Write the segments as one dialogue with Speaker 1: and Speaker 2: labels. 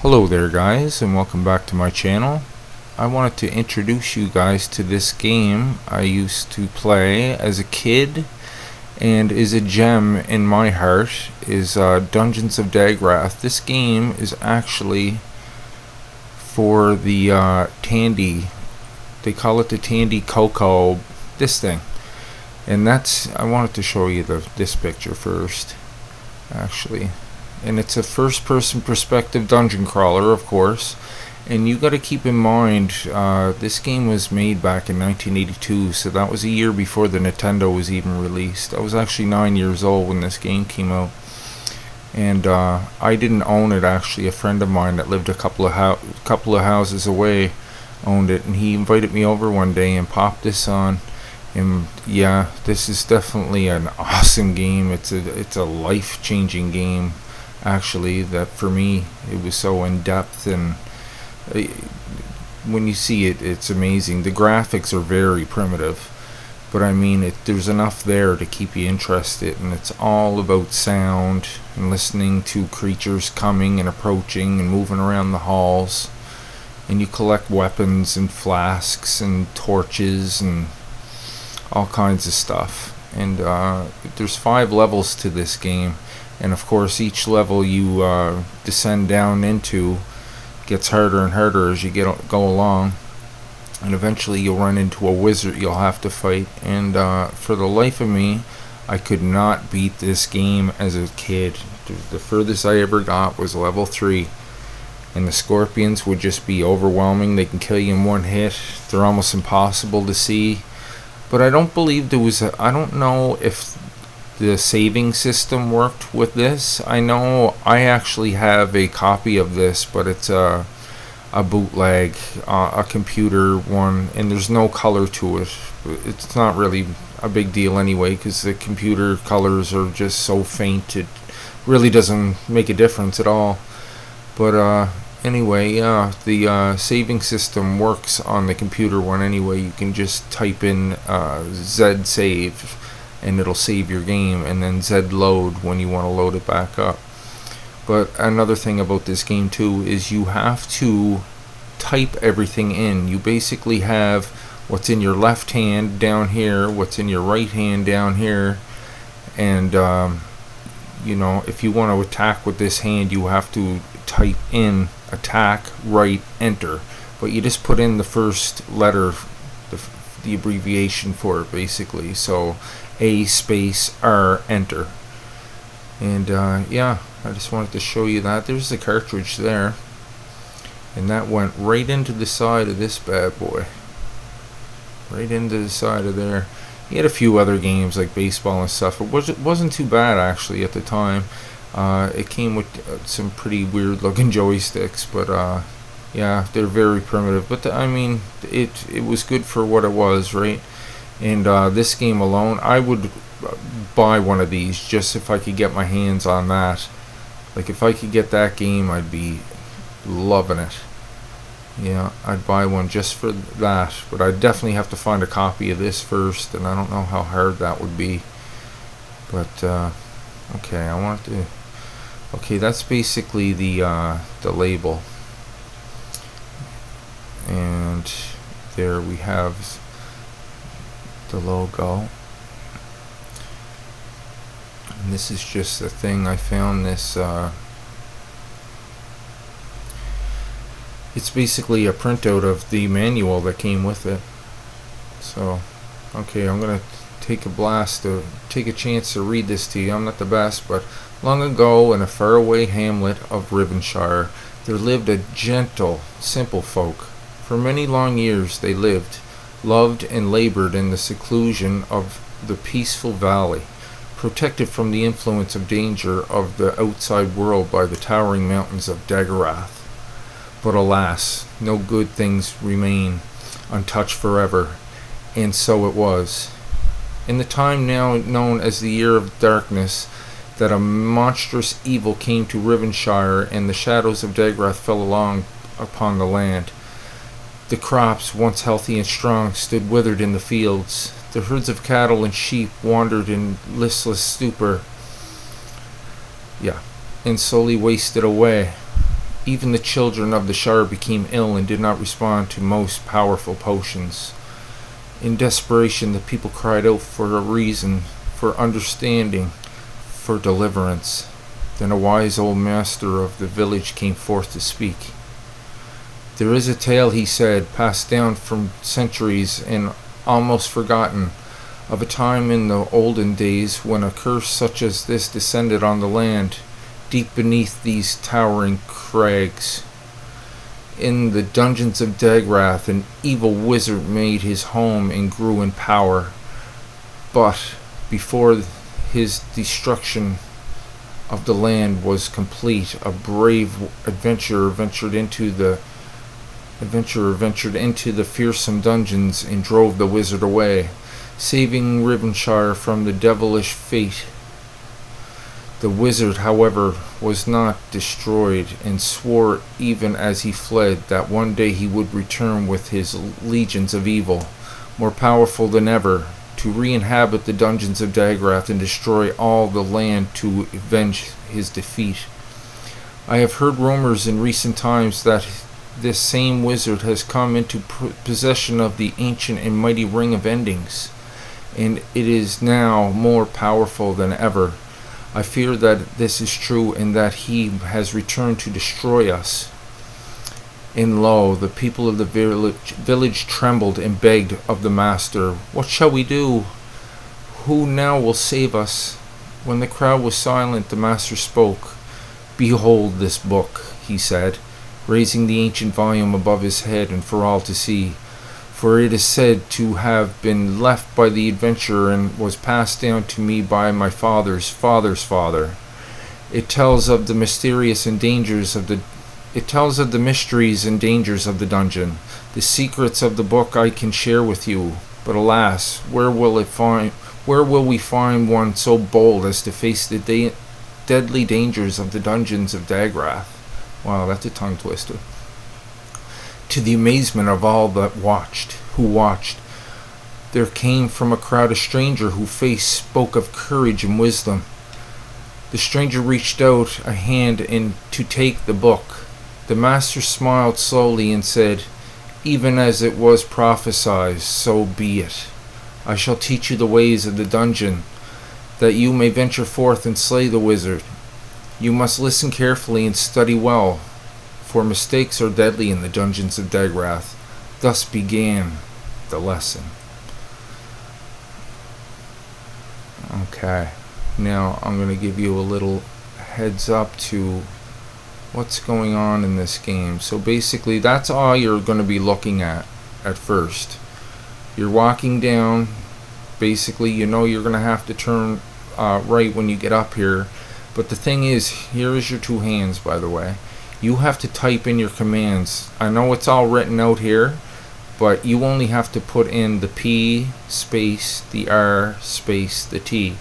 Speaker 1: Hello there guys, and welcome back to my channel. I wanted to introduce you guys to this game I used to play as a kid and is a gem in my heart, is Dungeons of Daggorath. This game is actually for the Tandy. They call it the Tandy Coco, this thing. And I wanted to show you this picture first, actually. And it's a first-person perspective dungeon crawler, of course. And you got to keep in mind, this game was made back in 1982, so that was a year before the Nintendo was even released. I was actually 9 years old when this game came out, and I didn't own it. Actually, a friend of mine that lived a couple of houses away owned it, and he invited me over one day and popped this on. And yeah, this is definitely an awesome game. It's a life-changing game. Actually, that for me, it was so in depth, and when you see it, it's amazing. The graphics are very primitive, but I mean, there's enough there to keep you interested, and it's all about sound and listening to creatures coming and approaching and moving around the halls. And you collect weapons and flasks and torches and all kinds of stuff. And there's 5 levels to this game. And of course, each level you descend down into gets harder and harder as you go along, and eventually you'll run into a wizard you'll have to fight. And for the life of me, I could not beat this game as a kid. The furthest I ever got was level 3, and the scorpions would just be overwhelming. They can kill you in one hit. They're almost impossible to see. But I don't believe there was I don't know if the saving system worked with this. I know I actually have a copy of this, but it's a bootleg, a computer one, and there's no color to it. It's not really a big deal anyway, because the computer colors are just so faint, it really doesn't make a difference at all. But anyway, yeah, the saving system works on the computer one anyway. You can just type in Z save, and it'll save your game, and then Z load when you want to load it back up. But another thing about this game too is you have to type everything in. You basically have what's in your left hand down here, what's in your right hand down here, and you know, if you want to attack with this hand, you have to type in attack, right, enter. But you just put in the first letter, the abbreviation for it, basically. So A space R, enter. And yeah, I just wanted to show you that. There's the cartridge there, and that went right into the side of this bad boy, right into the side of there. He had a few other games like baseball and stuff. It wasn't too bad actually at the time. It came with some pretty weird looking joysticks, but yeah, they're very primitive. But I mean, it was good for what it was, right? And this game alone, I would buy one of these just if I could get my hands on that. Like, if I could get that game, I'd be loving it. Yeah, I'd buy one just for that. But I'd definitely have to find a copy of this first, and I don't know how hard that would be. But okay, I want to. Okay, that's basically the label. And there we have the logo. And this is just a thing I found. This it's basically a printout of the manual that came with it. So okay, I'm gonna take a chance to read this to you. I'm not the best, but long ago in a faraway hamlet of Rivenshire there lived a gentle, simple folk. For many long years they lived, loved and labored in the seclusion of the peaceful valley, protected from the influence of danger of the outside world by the towering mountains of Daggorath. But alas, no good things remain untouched forever, and so it was. In the time now known as the Year of Darkness, that a monstrous evil came to Rivenshire, and the shadows of Daggorath fell along upon the land. The crops, once healthy and strong, stood withered in the fields. The herds of cattle and sheep wandered in listless stupor, and slowly wasted away. Even the children of the Shire became ill and did not respond to most powerful potions. In desperation, the people cried out for a reason, for understanding, for deliverance. Then a wise old master of the village came forth to speak. There is a tale, he said, passed down from centuries and almost forgotten, of a time in the olden days when a curse such as this descended on the land, deep beneath these towering crags. In the dungeons of Daggorath, an evil wizard made his home and grew in power. But before his destruction of the land was complete, a brave adventurer ventured into the fearsome dungeons and drove the wizard away, saving Rivenshire from the devilish fate. The wizard, however, was not destroyed, and swore even as he fled that one day he would return with his legions of evil, more powerful than ever, to re-inhabit the dungeons of Daggorath and destroy all the land to avenge his defeat. I have heard rumors in recent times that this same wizard has come into possession of the ancient and mighty Ring of Endings, and it is now more powerful than ever. I fear that this is true and that he has returned to destroy us. And lo, the people of the village trembled and begged of the master, "What shall we do? Who now will save us?" When the crowd was silent, the master spoke. "Behold this book," he said, raising the ancient volume above his head and for all to see. "For it is said to have been left by the adventurer and was passed down to me by my father's father's father. It tells of the mysteries and dangers of the dungeon. The secrets of the book I can share with you, but alas, where will we find one so bold as to face the deadly dangers of the dungeons of Daggorath?" Wow, that's a tongue twister. To the amazement of all that watched, there came from a crowd a stranger whose face spoke of courage and wisdom. The stranger reached out a hand to take the book. The master smiled slowly and said, "Even as it was prophesied, so be it. I shall teach you the ways of the dungeon, that you may venture forth and slay the wizard. You must listen carefully and study well, for mistakes are deadly in the dungeons of Daggorath." Thus began the lesson. Okay, now I'm going to give you a little heads up to what's going on in this game. So basically, that's all you're going to be looking at first. You're walking down. Basically, you know you're going to have to turn right when you get up here. But the thing is, here is your two hands, by the way. You have to type in your commands. I know it's all written out here, but you only have to put in the P space, the R space, the T.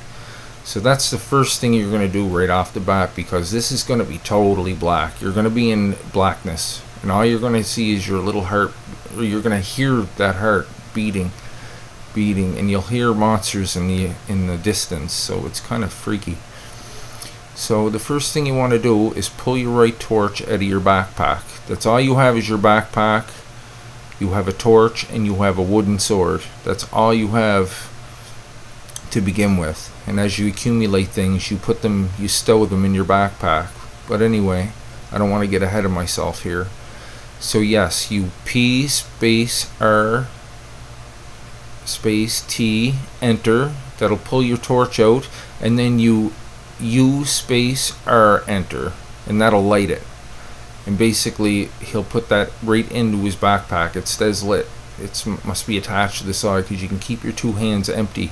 Speaker 1: So that's the first thing you're going to do right off the bat, because this is going to be totally black. You're going to be in blackness, and all you're going to see is your little heart. You're going to hear that heart beating, and you'll hear monsters in the distance. So it's kind of freaky. So the first thing you want to do is pull your right torch out of your backpack. That's all you have is your backpack. You have a torch and you have a wooden sword. That's all you have to begin with. And as you accumulate things, you stow them in your backpack. But anyway, I don't want to get ahead of myself here. So yes, you P space R space T, enter. That'll pull your torch out, and then you U space R, enter, and that'll light it. And basically he'll put that right into his backpack. It stays lit. It must be attached to the side because you can keep your two hands empty.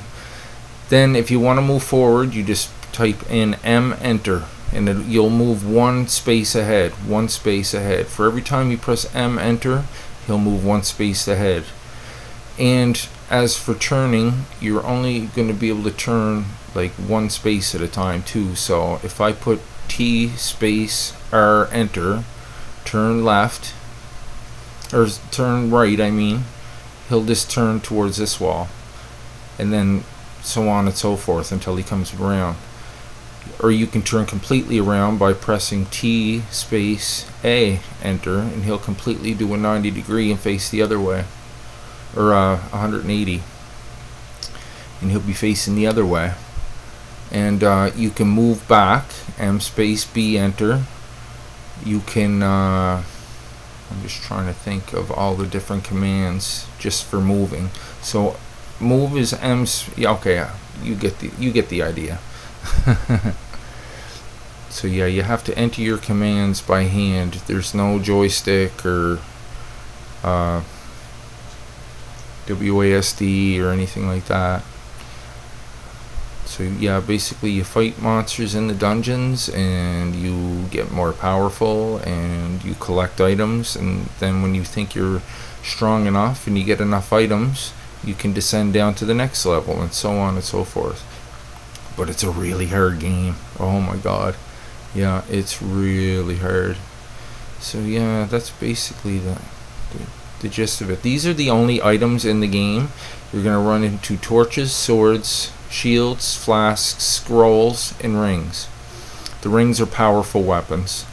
Speaker 1: Then if you want to move forward, you just type in M, enter, and you'll move one space ahead. For every time you press M, enter, he'll move one space ahead. And as for turning, you're only going to be able to turn like one space at a time too. So if I put T space R, enter, turn left, or turn right, he'll just turn towards this wall, and then so on and so forth until he comes around. or you can turn completely around by pressing T space A, enter, and he'll completely do a 90 degree and face the other way, or 180, and he'll be facing the other way. And you can move back, M space B, enter. You can I'm just trying to think of all the different commands just for moving. So move is M's. Yeah, okay, you get the idea. So yeah, you have to enter your commands by hand. There's no joystick or WASD or anything like that. So yeah, basically you fight monsters in the dungeons and you get more powerful and you collect items, and then when you think you're strong enough and you get enough items, you can descend down to the next level, and so on and so forth. But it's a really hard game. Oh my god. Yeah, it's really hard. So yeah, that's basically the gist of it. These are the only items in the game. You're going to run into torches, swords, shields, flasks, scrolls, and rings. The rings are powerful weapons.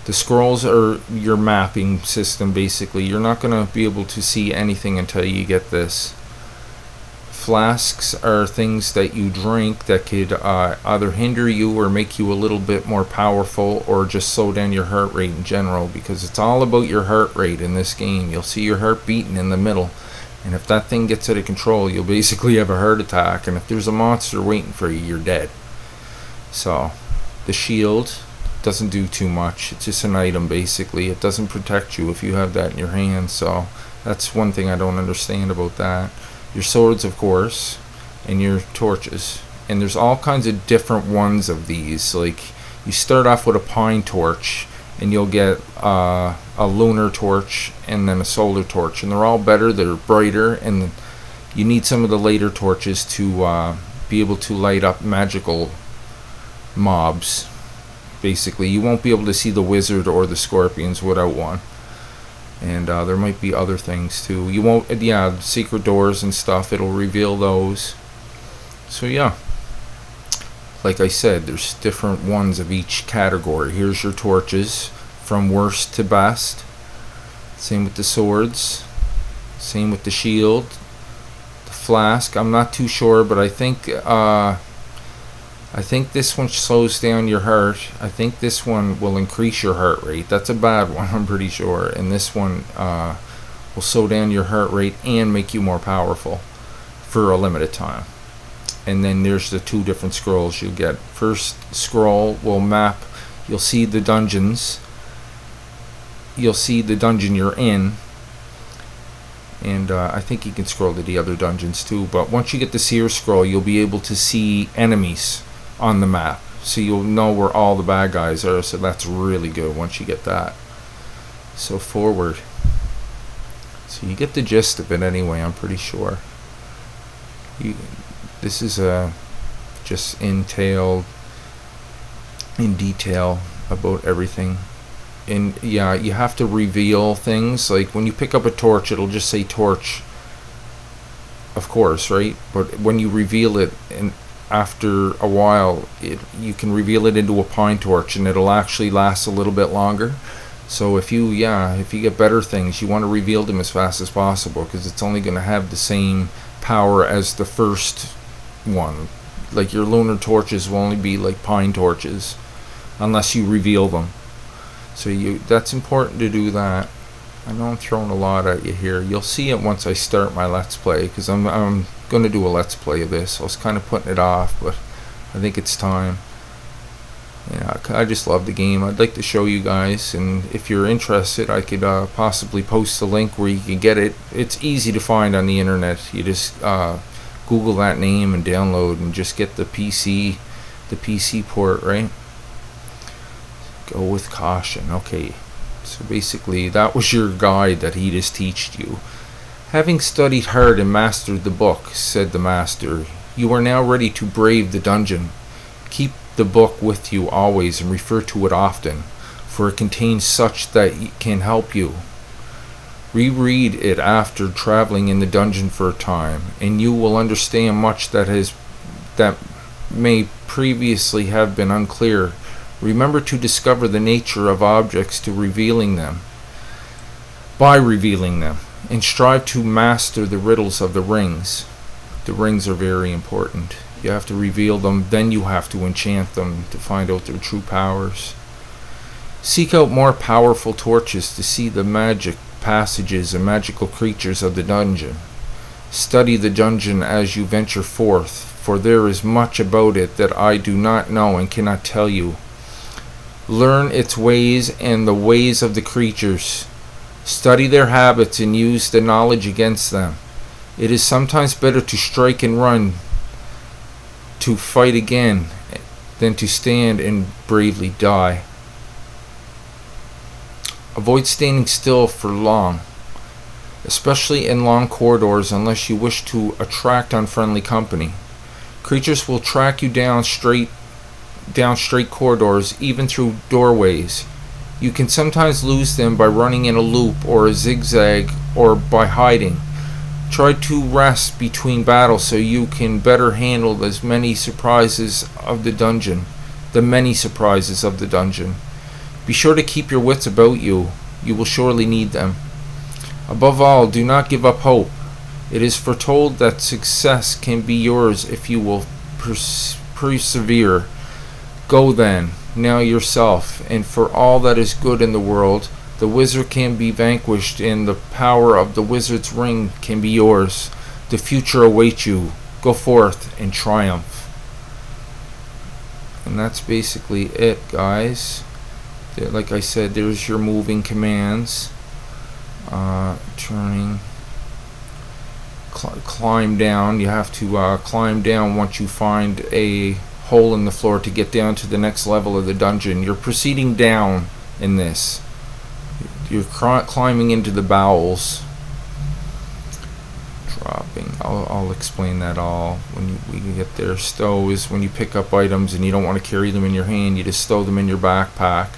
Speaker 1: The scrolls are your mapping system, basically. You're not going to be able to see anything until you get this. Flasks are things that you drink that could either hinder you or make you a little bit more powerful, or just slow down your heart rate in general, because it's all about your heart rate in this game. You'll see your heart beating in the middle, and if that thing gets out of control, you'll basically have a heart attack, and if there's a monster waiting for you, you're dead. So the shield doesn't do too much. It's just an item, basically. It doesn't protect you if you have that in your hand, so that's one thing I don't understand about that. Your swords, of course, and your torches. And there's all kinds of different ones of these. Like, you start off with a pine torch, and you'll get a lunar torch and then a solar torch. And they're all better, they're brighter, and you need some of the later torches to be able to light up magical mobs. Basically, you won't be able to see the wizard or the scorpions without one. And there might be other things too. You won't, yeah, secret doors and stuff, it'll reveal those. So yeah, like I said, there's different ones of each category. Here's your torches, from worst to best. Same with the swords, same with the shield, the flask. I'm not too sure, but I think this one slows down your heart. I think this one will increase your heart rate. That's a bad one, I'm pretty sure. And this one will slow down your heart rate and make you more powerful for a limited time. And then there's the two different scrolls you get. First scroll will map. You'll see the dungeons. You'll see the dungeon you're in. And I think you can scroll to the other dungeons too. But once you get the Seer scroll, you'll be able to see enemies on the map, so you'll know where all the bad guys are. So that's really good once you get that. So forward. So you get the gist of it anyway, I'm pretty sure. This is just in detail about everything. And yeah, you have to reveal things. Like when you pick up a torch, it'll just say torch, of course, right? But when you reveal it, and after a while, you can reveal it into a pine torch, and it'll actually last a little bit longer. So if you get better things, you want to reveal them as fast as possible, because it's only going to have the same power as the first one. Like your lunar torches will only be like pine torches unless you reveal them. So that's important to do that. I know I'm throwing a lot at you here. You'll see it once I start my Let's Play, because I'm going to do a Let's Play of this. I was kind of putting it off, but I think it's time. Yeah, I just love the game. I'd like to show you guys, and if you're interested, I could possibly post a link where you can get it. It's easy to find on the internet. You just Google that name and download, and just get the PC port, right? Go with caution. Okay. So basically, that was your guide that he just taught you. Having studied hard and mastered the book, said the master, you are now ready to brave the dungeon. Keep the book with you always and refer to it often, for it contains such that can help you. Reread it after traveling in the dungeon for a time, and you will understand much that may previously have been unclear. Remember to discover the nature of objects by revealing them, and strive to master the riddles of the rings. The rings are very important. You have to reveal them, then you have to enchant them to find out their true powers. Seek out more powerful torches to see the magic passages and magical creatures of the dungeon. Study the dungeon as you venture forth, for there is much about it that I do not know and cannot tell you. Learn its ways and the ways of the creatures. Study their habits and use the knowledge against them. It is sometimes better to strike and run, to fight again, than to stand and bravely die. Avoid standing still for long, especially in long corridors, unless you wish to attract unfriendly company. Creatures will track you down straight corridors, even through doorways. You can sometimes lose them by running in a loop or a zigzag, or by hiding. Try to rest between battles so you can better handle the many surprises of the dungeon. Be sure to keep your wits about you. You will surely need them. Above all, do not give up hope. It is foretold that success can be yours if you will persevere. Go then, now yourself, and for all that is good in the world, the wizard can be vanquished, and the power of the wizard's ring can be yours. The future awaits you. Go forth and triumph. And that's basically it, guys. Like I said, there's your moving commands. Turning. Climb down. You have to climb down once you find a hole in the floor to get down to the next level of the dungeon. You're proceeding down in this. You're climbing into the bowels. Dropping. I'll explain that all when we get there. Stow is when you pick up items and you don't want to carry them in your hand. You just stow them in your backpack.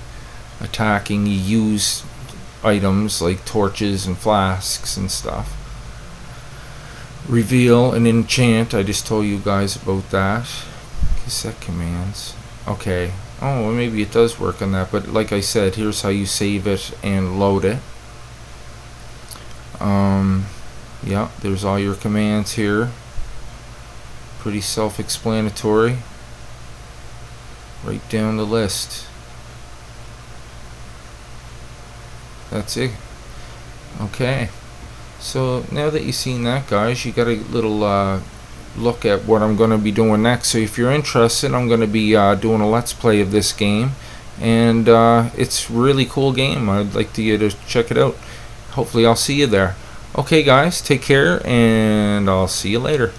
Speaker 1: Attacking, you use items like torches and flasks and stuff. Reveal and enchant. I just told you guys about that. Cassette commands. Okay. Oh, well, maybe it does work on that, but like I said, here's how you save it and load it. Yeah, there's all your commands here. Pretty self-explanatory. Right down the list. That's it. Okay. So now that you've seen that, guys, you got a little look at what I'm going to be doing next. So if you're interested, I'm going to be doing a let's play of this game, and it's a really cool game. I'd like you to check it out. Hopefully I'll see you there. Okay, guys, take care, and I'll see you later.